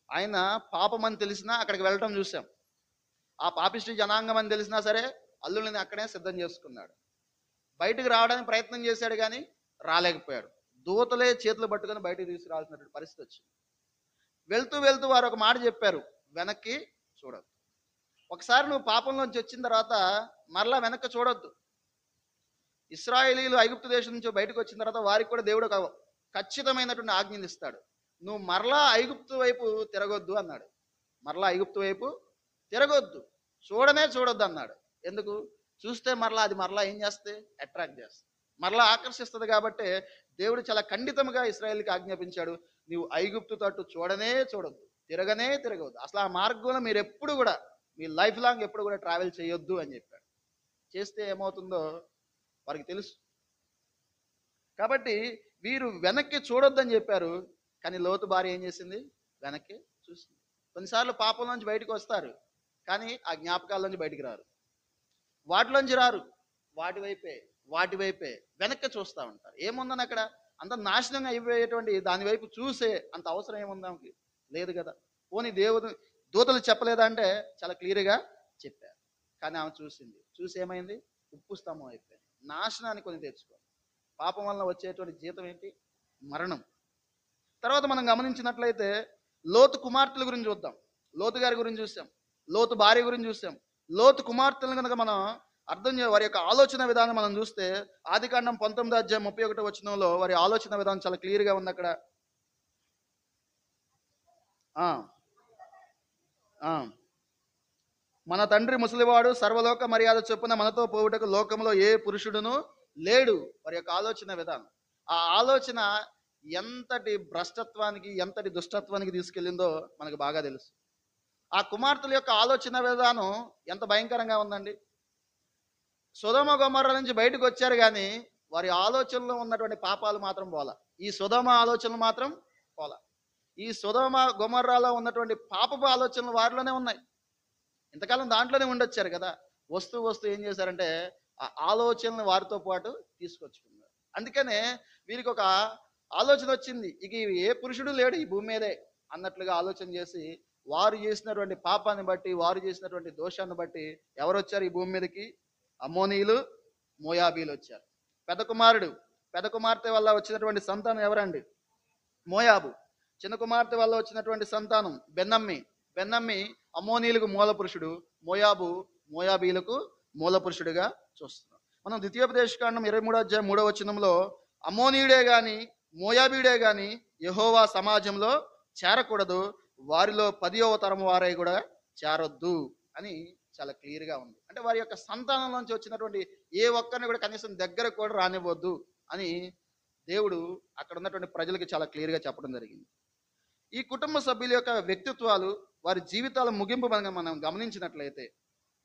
ఆయన పాపం అని తెలిసినా అక్కడికి వెళ్ళటం చూసాం. ఆ పాపిష్టి జనాంగం అని తెలిసినా సరే అల్లుల్ని అక్కడే సిద్ధం చేసుకున్నాడు. బయటకు రావడానికి ప్రయత్నం చేశాడు కానీ రాలేకపోయాడు. దూతలే చేతులు పట్టుకొని బయటకు తీసుకురావాల్సినటువంటి పరిస్థితి వచ్చింది. వెళ్తూ వెళ్తూ వారు ఒక మాట చెప్పారు, వెనక్కి చూడొద్దు. ఒకసారి నువ్వు పాపంలోంచి వచ్చిన తర్వాత మరలా వెనక్కి చూడొద్దు. ఇశ్రాయేలీలు ఐగుప్తు దేశం నుంచి బయటకు వచ్చిన తర్వాత వారికి కూడా దేవుడు ఒక ఖచ్చితమైనటువంటి ఆజ్ఞని ఇస్తాడు. నువ్వు మరలా ఐగుప్తు వైపు తిరగొద్దు అన్నాడు. మరలా ఐగుప్తు వైపు తిరగొద్దు, చూడొద్దు అన్నాడు. ఎందుకు? చూస్తే మరలా అది మరలా ఏం చేస్తే అట్రాక్ట్ చేస్తుంది, మరలా ఆకర్షిస్తుంది. కాబట్టి దేవుడు చాలా ఖండితంగా ఇశ్రాయేలుకి ఆజ్ఞాపించాడు, నీవు ఐగుప్తు తట్టు చూడొద్దు, తిరగవద్దు. అసలు ఆ మార్గంలో మీరు ఎప్పుడు కూడా మీ లైఫ్ లాంగ్ ఎప్పుడు కూడా ట్రావెల్ చేయొద్దు అని చెప్పాడు. చేస్తే ఏమవుతుందో వారికి తెలుసు. కాబట్టి వీరు వెనక్కి చూడొద్దని చెప్పారు, కానీ లోతు భార్య ఏం చేసింది? వెనక్కి చూసింది. కొన్నిసార్లు పాపంలోంచి బయటకు వస్తారు, కానీ ఆ జ్ఞాపకాల్లోంచి బయటికి రారు. వాటిలోంచి రారు, వాటి వైపే వెనక్కి చూస్తూ ఉంటారు. ఏముందని అక్కడ అంత నాశనంగా అయిపోయేటువంటి దాని వైపు చూసే అంత అవసరం ఏముందానికి లేదు కదా. పోనీ దూతలు చెప్పలేదా అంటే చాలా క్లియర్గా చెప్పారు. కానీ ఆమె చూసి ఏమైంది? ఉప్పు స్తంభం అయిపోయింది. నాశనాన్ని కొని తెచ్చుకోవాలి. పాపం వలన వచ్చేటువంటి జీతం ఏంటి? మరణం. తర్వాత మనం గమనించినట్లయితే లోతు కుమార్తెల గురించి చూద్దాం. లోతు గారి గురించి చూసాం, లోతు భార్య గురించి చూసాం. లోతు కుమార్తెలను కనుక మనం వారి యొక్క ఆలోచన విధానం మనం చూస్తే ఆదికాండం 19:31 వారి ఆలోచన విధానం చాలా క్లియర్గా ఉంది అక్కడ. మన తండ్రి ముసలివాడు, సర్వలోక మర్యాద చొప్పున మనతో పోవుటకు లోకంలో ఏ పురుషుడును లేడు. వారి యొక్క ఆలోచన విధానం, ఆ ఆలోచన ఎంతటి భ్రష్టత్వానికి, ఎంతటి దుష్టత్వానికి తీసుకెళ్ళిందో మనకు బాగా తెలుసు. ఆ కుమార్తెల యొక్క ఆలోచన విధానం ఎంత భయంకరంగా ఉందండి. సొదొమ గొమొర్రా నుంచి బయటకు వచ్చారు కానీ వారి ఆలోచనలో ఉన్నటువంటి పాపాలు మాత్రం పోలా. ఈ సొదొమ ఆలోచనలు మాత్రం పోలా. ఈ సొదొమ గొమొర్రాలో ఉన్నటువంటి పాపపు ఆలోచనలు వారిలోనే ఉన్నాయి. ఇంతకాలం దాంట్లోనే ఉండొచ్చారు కదా. వస్తూ ఏం చేశారంటే ఆ ఆలోచనలు వారితో పాటు తీసుకొచ్చుకున్నారు. అందుకనే వీరికి ఒక ఆలోచన వచ్చింది, ఇక ఏ పురుషుడు లేడు ఈ భూమి మీదే అన్నట్లుగా ఆలోచన చేసి వారు చేసినటువంటి పాపాన్ని బట్టి, వారు చేసినటువంటి దోషాన్ని బట్టి ఎవరు వచ్చారు ఈ భూమి మీదకి? అమ్మోనీయులు, మోయాబీలు వచ్చారు. పెద్ద కుమార్తె వల్ల వచ్చినటువంటి సంతానం ఎవరండి? మోయాబు. చిన్న కుమార్తె వల్ల వచ్చినటువంటి సంతానం బెన్నమ్మి అమ్మోనీయులకు మూల పురుషుడు, మోయాబీలకు మూల పురుషుడిగా చూస్తున్నాం. మనం ద్వితీయోపదేశకాండం 23:3 అమ్మోనీయుడే గాని మోయాబీయుడే గాని యెహోవా సమాజంలో చేరకూడదు, వారిలో 10వ తరం వారై కూడా చేరొద్దు అని చాలా క్లియర్గా ఉంది. అంటే వారి యొక్క సంతానంలోంచి వచ్చినటువంటి ఏ ఒక్కరిని కూడా కనీసం దగ్గరకు కూడా రానివ్వద్దు అని దేవుడు అక్కడ ఉన్నటువంటి ప్రజలకు చాలా క్లియర్గా చెప్పడం జరిగింది. ఈ కుటుంబ సభ్యుల యొక్క వ్యక్తిత్వాలు, వారి జీవితాల ముగింపు మనం గమనించినట్లయితే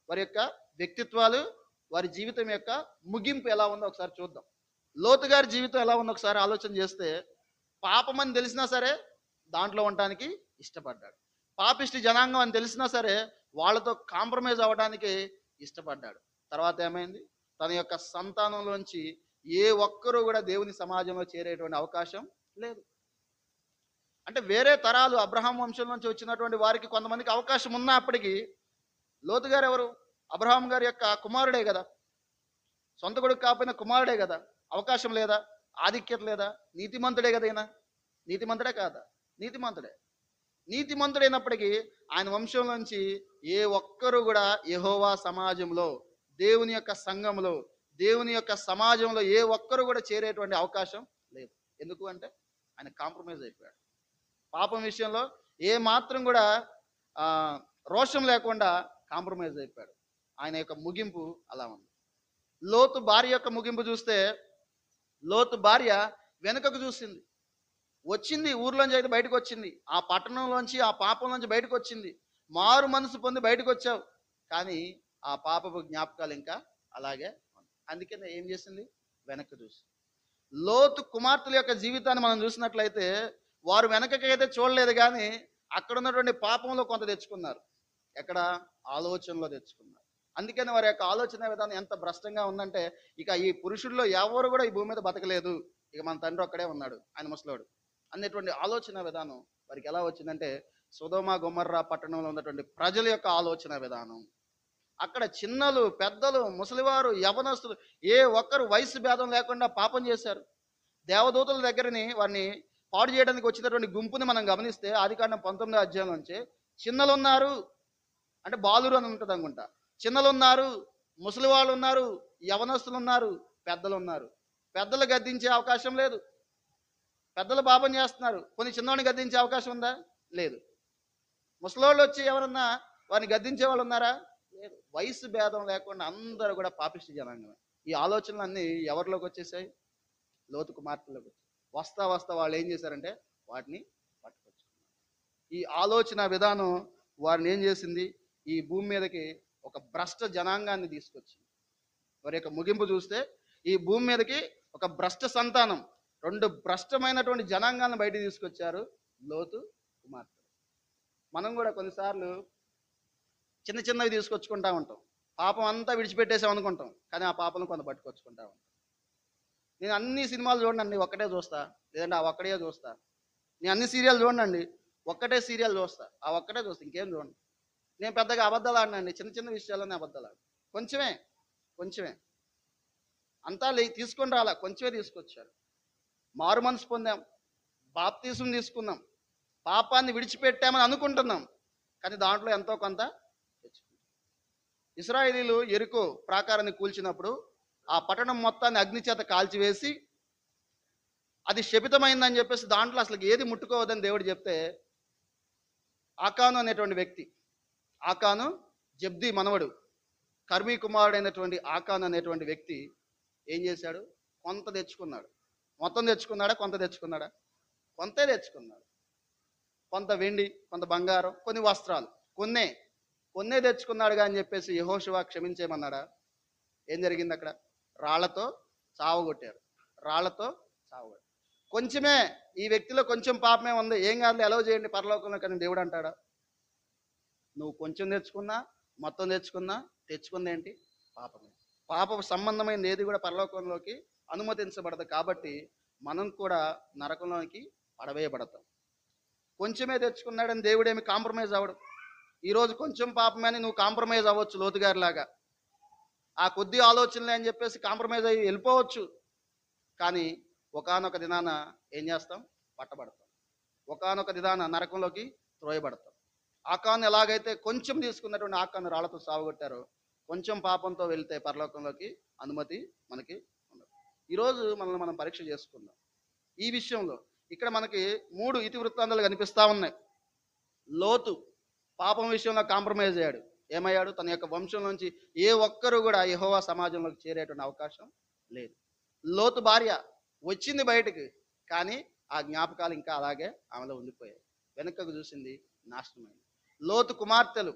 వారి యొక్క వ్యక్తిత్వాలు, వారి జీవితం యొక్క ముగింపు ఎలా ఉందో ఒకసారి చూద్దాం. లోతు గారి జీవితం ఎలా ఉందో ఒకసారి ఆలోచన చేస్తే, పాపమని తెలిసినా సరే దాంట్లో ఉండటానికి ఇష్టపడ్డాడు. పాపిష్టి జనాంగం అని తెలిసినా సరే వాళ్ళతో కాంప్రమైజ్ అవ్వడానికి ఇష్టపడ్డాడు. తర్వాత ఏమైంది? తన యొక్క సంతానంలోంచి ఏ ఒక్కరూ కూడా దేవుని సమాజంలో చేరేటువంటి అవకాశం లేదు. అంటే వేరే తరాలు అబ్రహాం వంశం నుంచి వచ్చినటువంటి వారికి కొంతమందికి అవకాశం ఉన్నప్పటికీ లోతు గారు ఎవరు? అబ్రహాం గారి యొక్క కుమారుడే కదా, సొంత కొడుకు కాకపోయినా కుమారుడే కదా. అవకాశం లేదా? ఆధిక్యత లేదా? నీతిమంతుడే కదా ఈయన. నీతిమంతుడే కాదా? నీతిమంతుడైనప్పటికీ ఆయన వంశంలోంచి ఏ ఒక్కరు కూడా యెహోవా సమాజంలో, దేవుని యొక్క సంఘంలో, దేవుని యొక్క సమాజంలో ఏ ఒక్కరు కూడా చేరేటువంటి అవకాశం లేదు. ఎందుకు అంటే ఆయన కాంప్రమైజ్ అయిపోయాడు. పాపం విషయంలో ఏ మాత్రం కూడా రోషం లేకుండా కాంప్రమైజ్ అయిపోయాడు. ఆయన యొక్క ముగింపు అలా ఉంది. లోతు భార్య యొక్క ముగింపు చూస్తే, లోతు భార్య వెనుకకు చూసింది. ఊర్లోంచి అయితే బయటకు వచ్చింది, ఆ పట్టణంలోంచి, ఆ పాపంలోంచి బయటకు వచ్చింది. మారు మనసు పొంది బయటకు వచ్చావు, కానీ ఆ పాపపు జ్ఞాపకాలు ఇంకా అలాగే ఉంది. అందుకనే ఏం చేసింది? వెనక్కి చూసి. లోతు కుమార్తెల యొక్క జీవితాన్ని మనం చూసినట్లయితే వారు వెనకకైతే చూడలేదు, కానీ అక్కడ ఉన్నటువంటి పాపంలో కొంత తెచ్చుకున్నారు. ఎక్కడ? ఆలోచనలో తెచ్చుకున్నారు. అందుకని వారి యొక్క ఆలోచన విధానం ఎంత భ్రష్టంగా ఉందంటే, ఇక ఈ పురుషుల్లో ఎవరు కూడా ఈ భూమి మీద బతకలేదు, ఇక మన తండ్రి ఒక్కడే ఉన్నాడు, ఆయన ముసలోడు అనేటువంటి ఆలోచన విధానం వారికి ఎలా వచ్చిందంటే, సొదొమ గొమొర్రా పట్టణంలో ఉన్నటువంటి ప్రజల యొక్క ఆలోచన విధానం. అక్కడ చిన్నలు, పెద్దలు, ముసలివారు, యవనస్తులు ఏ ఒక్కరు వయసు భేదం లేకుండా పాపం చేశారు. దేవదూతల దగ్గరని వారిని పాడు చేయడానికి వచ్చినటువంటి గుంపుని మనం గమనిస్తే ఆదికాండం 19వ అధ్యాయం నుంచి చిన్నలు ఉన్నారు, అంటే బాలురు అని ఉంటుంది అనుకుంటా. చిన్నలు ఉన్నారు, ముసలి వాళ్ళు ఉన్నారు, యవనస్తులు ఉన్నారు, పెద్దలు ఉన్నారు. పెద్దలు గద్దించే అవకాశం లేదు. పెద్దలు పాపం చేస్తున్నారు, కొన్ని చిన్నవాడిని గద్దించే అవకాశం ఉందా? లేదు. ముసలోళ్ళు వచ్చి ఎవరన్నా వారిని గద్దించే వాళ్ళు ఉన్నారా? లేదు. వయసు భేదం లేకుండా అందరూ కూడా పాపిష్టి జనాంగమే. ఈ ఆలోచనలు అన్నీ ఎవరిలోకి వచ్చేసాయి? లోతు కుమార్తెలోకి వచ్చాయి. వస్తా వస్తా వాళ్ళు ఏం చేశారంటే వాటిని పట్టుకొచ్చుకున్నారు. ఈ ఆలోచన విధానం వారిని ఏం చేసింది? ఈ భూమి మీదకి ఒక భ్రష్ట జనాంగాన్ని తీసుకొచ్చింది. వారి యొక్క ముగింపు చూస్తే ఈ భూమి మీదకి ఒక భ్రష్ట సంతానం, రెండు భ్రష్టమైనటువంటి జనాంగాలను బయట తీసుకొచ్చారు లోతు కుమార్తె. మనం కూడా కొన్నిసార్లు చిన్న చిన్నవి తీసుకొచ్చుకుంటా ఉంటాం. పాపం అంతా విడిచిపెట్టేసాం అనుకుంటాం, కానీ ఆ పాపను కొంత పట్టుకొచ్చుకుంటా ఉంటాం. నేను అన్ని సినిమాలు చూడండి, ఒక్కటే చూస్తా, లేదంటే ఆ ఒక్కడే చూస్తా. నేను అన్ని సీరియల్ చూడండి, ఒక్కటే సీరియల్ చూస్తా, ఆ ఒక్కటే చూస్తా, ఇంకేం చూడండి. నేను పెద్దగా అబద్ధాలు ఆడినండి, చిన్న చిన్న విషయాల్లోనే అబద్ధాలు ఆడు. కొంచెమే కొంచెమే అంతా తీసుకొని రాలా, కొంచెమే తీసుకొచ్చారు. మారు మనసు పొందాం, బాప్తీసం తీసుకున్నాం, పాపాన్ని విడిచిపెట్టామని అనుకుంటున్నాం, కానీ దాంట్లో ఎంతో కొంత తెచ్చుకున్నాం. ఇశ్రాయేలీయులు యెరికో ప్రాకారాన్ని కూల్చినప్పుడు ఆ పట్టణం మొత్తాన్ని అగ్ని చేత కాల్చివేసి అది శపితమైందని చెప్పేసి దాంట్లో అసలు ఏది ముట్టుకోవద్దని దేవుడు చెప్తే, ఆకాను అనేటువంటి వ్యక్తి, ఆకాను జబ్ది మనవడు, కర్మీ కుమారుడైనటువంటి ఆకాను అనేటువంటి వ్యక్తి ఏం చేశాడు? కొంత తెచ్చుకున్నాడు. మొత్తం తెచ్చుకున్నాడా? కొంత తెచ్చుకున్నాడా? కొంతే తెచ్చుకున్నాడు. కొంత వెండి, కొంత బంగారం, కొన్ని వస్త్రాలు, కొన్నే తెచ్చుకున్నాడుగా అని చెప్పేసి యెహోషువ క్షమించేయమన్నాడా? ఏం జరిగింది అక్కడ? రాళ్లతో చావగొట్టారు. రాళ్లతో చావగొట్టారు. కొంచెమే, ఈ వ్యక్తిలో కొంచెం పాపమే ఉంది, ఏం కాదు అలౌ చేయండి పరలోకంలో, కానీ దేవుడు అంటాడా? నువ్వు కొంచెం తెచ్చుకున్నా, మొత్తం తెచ్చుకున్నా, తెచ్చుకుంది ఏంటి? పాపమే. పాప సంబంధమైనది ఏది కూడా పరలోకంలోకి అనుమతించబడదు. కాబట్టి మనం కూడా నరకంలోకి పడవేయబడతాం. కొంచెమే తెచ్చుకున్నాడని దేవుడేమి కాంప్రమైజ్ అవ్వడు. ఈరోజు కొంచెం పాపమే అని నువ్వు కాంప్రమైజ్ అవ్వచ్చు లోతుగారిలాగా, ఆ కొద్ది ఆలోచనలే అని చెప్పేసి కాంప్రమైజ్ అయ్యి వెళ్ళిపోవచ్చు. కానీ ఒకానొక దినాన ఏం చేస్తాం? పట్టబడతాం. ఒకానొక దినాన నరకంలోకి త్రోయబడతాం. ఆకాను ఎలాగైతే కొంచెం తీసుకున్నటువంటి ఆకాను రాళ్లతో సావగొట్టారో, కొంచెం పాపంతో వెళ్తే పరలోకంలోకి అనుమతి మనకి ఉండదు. ఈరోజు మనల్ని మనం పరీక్ష చేసుకుందాం ఈ విషయంలో. ఇక్కడ మనకి 3 ఇతివృత్తాంతాలు కనిపిస్తూ ఉన్నాయి. లోతు పాపం విషయంలో కాంప్రమైజ్ అయ్యాడు. ఏమయ్యాడు? తన యొక్క వంశం నుంచి ఏ ఒక్కరు కూడా యెహోవా సమాజంలోకి చేరేటువంటి అవకాశం లేదు. లోతు భార్య వచ్చింది బయటికి, కానీ ఆ జ్ఞాపకాలు ఇంకా అలాగే ఆమెలో ఉండిపోయాయి. వెనకకు చూసింది, నాశనమైంది. లోతు కుమార్తెలు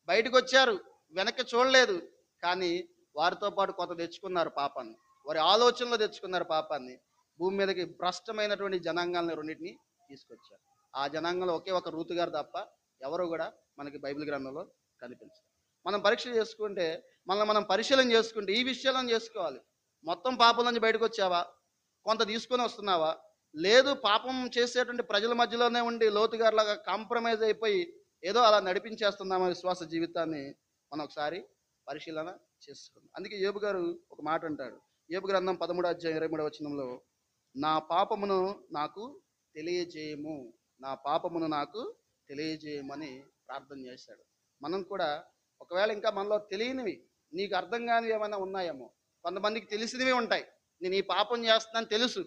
బయటకు వచ్చారు, వెనక్కి చూడలేదు, కానీ వారితో పాటు కొంత తెచ్చుకున్నారు పాపాన్ని. వారి ఆలోచనలో తెచ్చుకున్నారు పాపాన్ని. భూమి మీదకి భ్రష్టమైనటువంటి జనాంగాలను రెండింటిని తీసుకొచ్చారు. ఆ జనాంగంలో ఒకే ఒక రూతు గారు తప్ప ఎవరు కూడా మనకి బైబిల్ గ్రంథంలో కనిపించారు. మనం పరీక్ష చేసుకుంటే, మనం పరిశీలన చేసుకుంటే ఈ విషయాలను చేసుకోవాలి. మొత్తం పాపం నుంచి బయటకు వచ్చావా? కొంత తీసుకొని వస్తున్నావా? లేదు, పాపం చేసేటువంటి ప్రజల మధ్యలోనే ఉండి లోతుగారిలాగా కాంప్రమైజ్ అయిపోయి ఏదో అలా నడిపించేస్తున్నామా విశ్వాస జీవితాన్ని? మనం ఒకసారి పరిశీలన చేసుకుందాం. అందుకే యోబు గారు ఒక మాట అంటాడు. యోబు గ్రంథం 13వ అధ్యాయం 23వ వచనంలో, నా పాపమును నాకు తెలియజేయము, నా పాపమును నాకు తెలియజేయమని ప్రార్థన చేశాడు. మనం కూడా ఒకవేళ ఇంకా మనలో తెలియనివి, నీకు అర్థం కానివి ఏమైనా ఉన్నాయేమో. కొంతమందికి తెలిసినవి ఉంటాయి, నేను ఈ పాపం చేస్తున్నాను తెలుసు.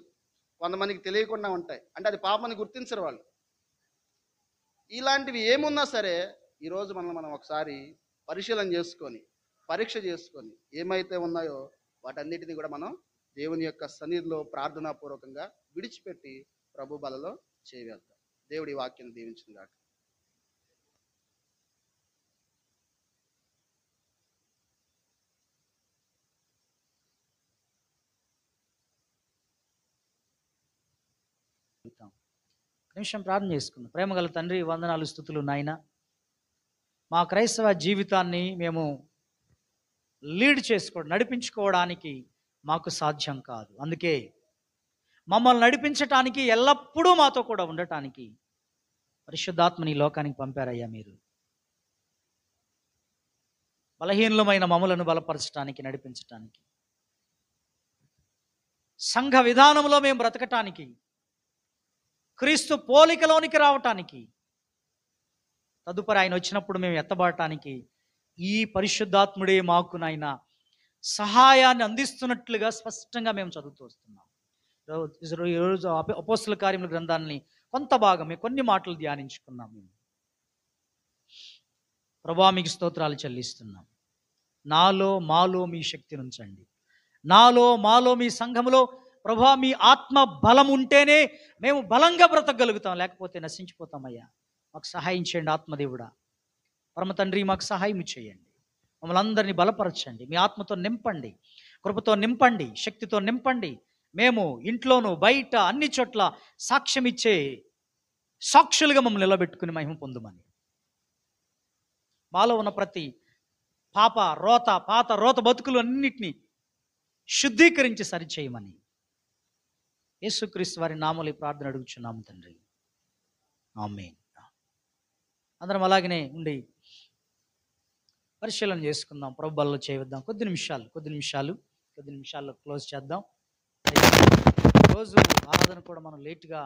కొంతమందికి తెలియకుండా ఉంటాయి, అంటే అది పాపాన్ని గుర్తించరు వాళ్ళు. ఇలాంటివి ఏమున్నా సరే ఈరోజు మనం ఒకసారి పరిశీలన చేసుకొని, పరీక్ష చేసుకొని, ఏమైతే ఉన్నాయో వాటన్నిటిని కూడా మనం దేవుని యొక్క సన్నిధిలో ప్రార్థనాపూర్వకంగా విడిచిపెట్టి ప్రభు బలలో చేయవేద్దాం. దేవుడి వాక్యం దీవించిన గాక.
నిమిషం ప్రార్థన చేసుకుందాం. ప్రేమగల తండ్రి, వందనాలు, స్తుతులు నాయన. మా క్రైస్తవ జీవితాన్ని మేము నడిపించుకోవడానికి మాకు సాధ్యం కాదు. అందుకే మమ్మల్ని నడిపించటానికి, ఎల్లప్పుడూ మాతో కూడా ఉండటానికి పరిశుద్ధాత్మని లోకానికి పంపారయ్యా. మీరు బలహీనులమైన మమ్మలను బలపరచడానికి, నడిపించటానికి, సంఘ విధానంలో మేము బ్రతకటానికి, క్రీస్తు పోలికలోనికి రావటానికి, తదుపరి ఆయన వచ్చినప్పుడు మేము ఎత్తబడటానికి ఈ పరిశుద్ధాత్ముడే మాకు నాయన సహాయాన్ని అందిస్తున్నట్లుగా స్పష్టంగా మేము చదువుతూ వస్తున్నాం. ఈరోజు అపోస్తల కార్యముల గ్రంథాన్ని కొంత భాగం కొన్ని మాటలు ధ్యానించుకున్నాం. మేము ప్రభువా మీకు స్తోత్రాలు చెల్లిస్తున్నాం. నాలో మాలో మీ శక్తిని ఉంచండి. నాలో మాలో మీ సంఘములో ప్రభువా మీ ఆత్మ బలం ఉంటేనే మేము బలంగా బ్రతకగలుగుతాం, లేకపోతే నశించిపోతామయ్యా. మాకు సహాయం చేయండి ఆత్మదేవుడా. పరమ తండ్రి, మాకు సహాయం చేయండి. మమ్మల్ని అందరినీ బలపరచండి. మీ ఆత్మతో నింపండి, కృపతో నింపండి, శక్తితో నింపండి. మేము ఇంట్లోనూ బయట అన్ని చోట్ల సాక్ష్యం ఇచ్చే సాక్షులుగా మమ్మల్ని నిలబెట్టుకుని మహిమ పొందుమని, మాలో ఉన్న ప్రతి పాత రోత బతుకులు అన్నిటినీ శుద్ధీకరించి సరిచేయమని యేసుక్రీస్తు వారి నామములో ప్రార్థన అడుగుచున్నాము తండ్రి. ఆమేన్. అందరం అలాగనే ఉండి పరిశీలన చేసుకుందాం, ప్రభు బలలో చేయవద్దాం. కొద్ది నిమిషాల్లో క్లోజ్ చేద్దాం. రోజు ఆరాధన కూడా మనం లేట్గా